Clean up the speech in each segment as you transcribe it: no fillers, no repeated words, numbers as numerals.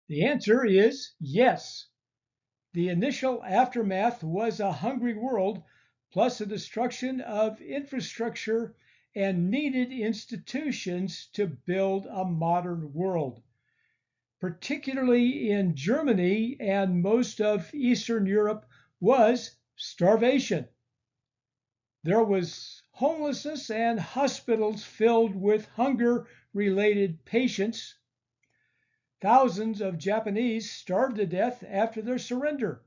The answer is yes. The initial aftermath was a hungry world, plus the destruction of infrastructure and needed institutions to build a modern world. Particularly in Germany and most of Eastern Europe, was starvation. There was homelessness and hospitals filled with hunger-related patients. Thousands of Japanese starved to death after their surrender.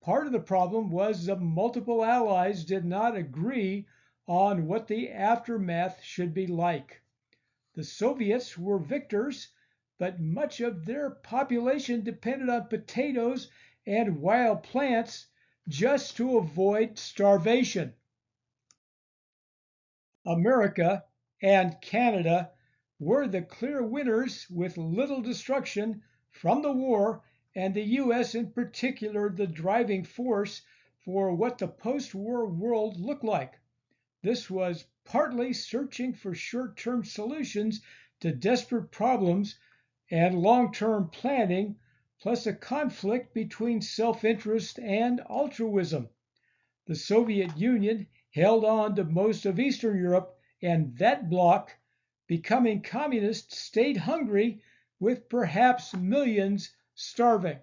Part of the problem was the multiple allies did not agree on what the aftermath should be like. The Soviets were victors, but much of their population depended on potatoes and wild plants just to avoid starvation. America and Canada were the clear winners with little destruction from the war, and the US in particular the driving force for what the post-war world looked like. This was partly searching for short-term solutions to desperate problems and long-term planning, plus a conflict between self-interest and altruism. The Soviet Union held on to most of Eastern Europe, and that bloc, becoming communist, stayed hungry, with perhaps millions starving.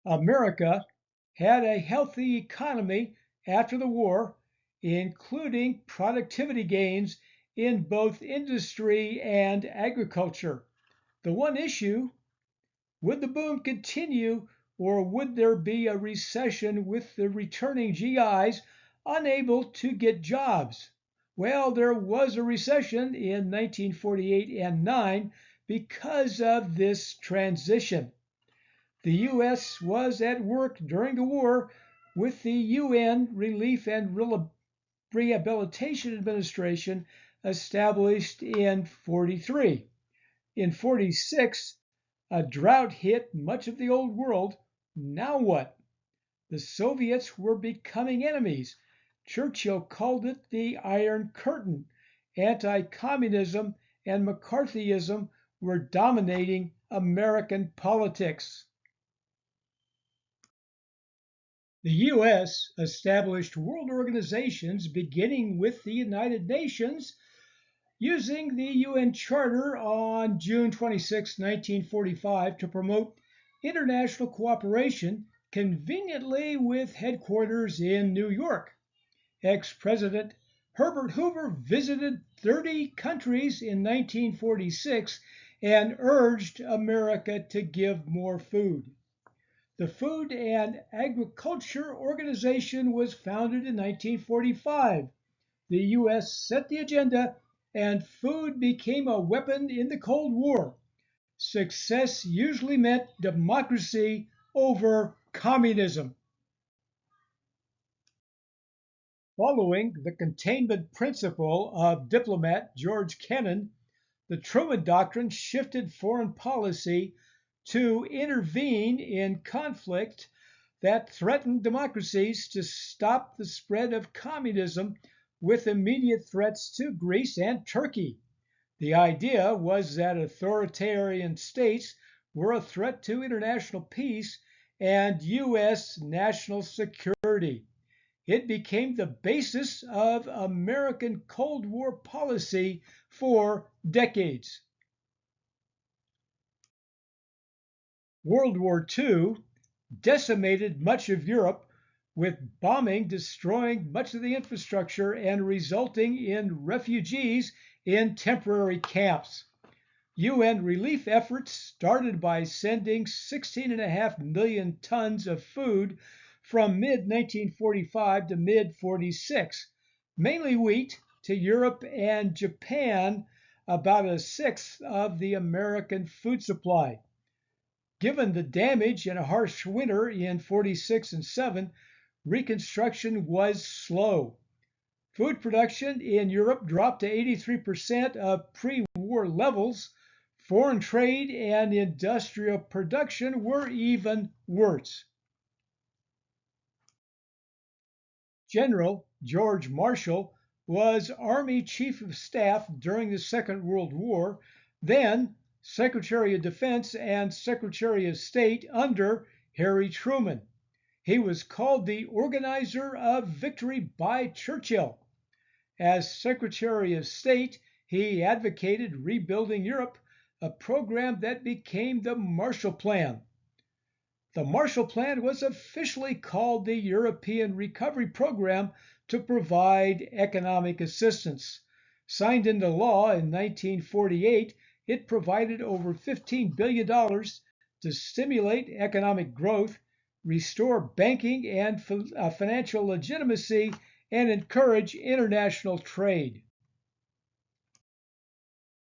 America had a healthy economy after the war, including productivity gains in both industry and agriculture. The one issue: would the boom continue, or would there be a recession with the returning GIs unable to get jobs? Well, there was a recession in 1948 and 9 because of this transition. The US was at work during the war with the UN Relief and Rehabilitation Administration established in 43. In 46, a drought hit much of the old world. Now what? The Soviets were becoming enemies. Churchill called it the Iron Curtain. Anti-communism and McCarthyism were dominating American politics. The US established world organizations beginning with the United Nations, using the UN Charter on June 26, 1945, to promote international cooperation, conveniently with headquarters in New York. Ex-President Herbert Hoover visited 30 countries in 1946 and urged America to give more food. The Food and Agriculture Organization was founded in 1945. The US set the agenda, and food became a weapon in the Cold War. Success usually meant democracy over communism. Following the containment principle of diplomat George Kennan, the Truman Doctrine shifted foreign policy to intervene in conflict that threatened democracies to stop the spread of communism, with immediate threats to Greece and Turkey. The idea was that authoritarian states were a threat to international peace and US national security. It became the basis of American Cold War policy for decades. World War II decimated much of Europe, with bombing destroying much of the infrastructure and resulting in refugees in temporary camps. UN relief efforts started by sending 16.5 million tons of food from mid-1945 to mid-46, mainly wheat, to Europe and Japan, about a sixth of the American food supply. Given the damage in a harsh winter in 46 and 7, reconstruction was slow. Food production in Europe dropped to 83% of pre-war levels. Foreign trade and industrial production were even worse. General George Marshall was Army Chief of Staff during the Second World War. Then Secretary of Defense and Secretary of State under Harry Truman. He was called the organizer of victory by Churchill. As Secretary of State, he advocated rebuilding Europe, a program that became the Marshall Plan. The Marshall Plan was officially called the European Recovery Program to provide economic assistance. Signed into law in 1948, it provided over $15 billion to stimulate economic growth, restore banking and financial legitimacy, and encourage international trade.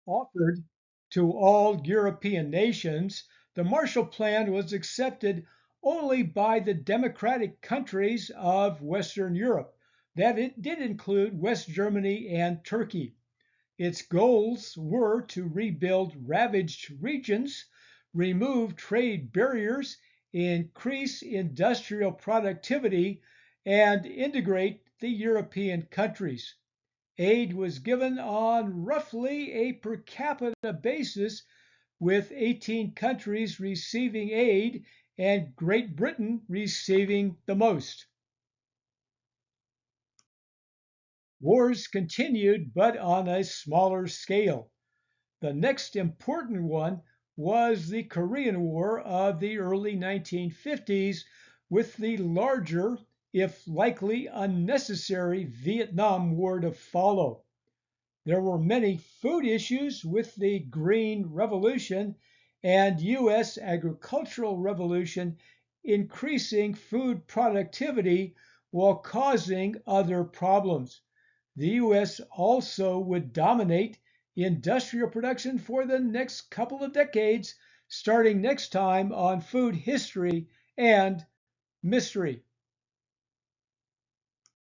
Offered to all European nations, the Marshall Plan was accepted only by the democratic countries of Western Europe. That it did include West Germany and Turkey. Its goals were to rebuild ravaged regions, remove trade barriers, increase industrial productivity, and integrate the European countries. Aid was given on roughly a per capita basis, with 18 countries receiving aid and Great Britain receiving the most. Wars continued, but on a smaller scale. The next important one was the Korean War of the early 1950s, with the larger, if likely unnecessary, Vietnam War to follow. There were many food issues with the Green Revolution and U.S. agricultural revolution, increasing food productivity while causing other problems. The U.S. also would dominate industrial production for the next couple of decades, starting next time on Food History and Mystery.